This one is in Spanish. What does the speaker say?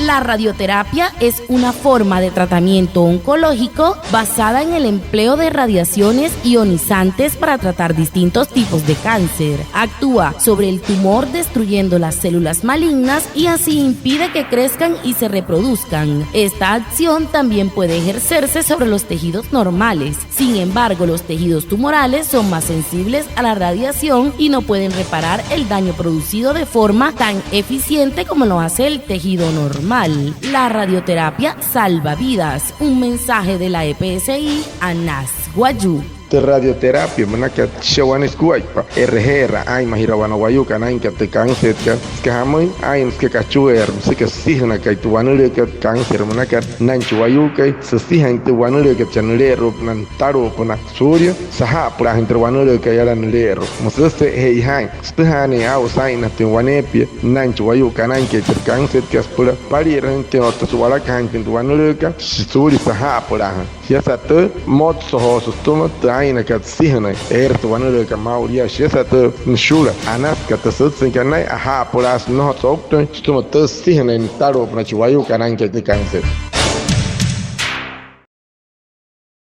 La radioterapia es una forma de tratamiento oncológico basada en el empleo de radiaciones ionizantes para tratar distintos tipos de cáncer. Actúa sobre el tumor destruyendo las células malignas y así impide que crezcan y se reproduzcan. Esta acción también puede ejercerse sobre los tejidos normales. Sin embargo, los tejidos tumorales son más sensibles a la radiación y no pueden reparar el daño producido de forma tan eficiente como lo hace el tejido normal. La radioterapia salva vidas. Un mensaje de la EPSI a Nas Guayú. radioterapia manaka shawanis kuaipa RGR ay mahirawana wayuka nain ka te cáncer ka hamoy ay que kachuer que sihna ka tuwanule ka cáncer manaka nan chuayuka se sihan te wanule ka chanulero nan taro pona surya saha pra entre wanule ka yaran lero moseste hey hai stehane au saina te wanepia nan chuayuka nain ke te cáncer ka spura pari rente otta suwala kan te wanule ka suri saha pra siasa te mod soho sustoma aina kat sihna tu wanule ka mauria siasa te nshula anas ka te sutsen kanai aha poras no tokto stuma te sihna taro pra chuayuka nain ke te cáncer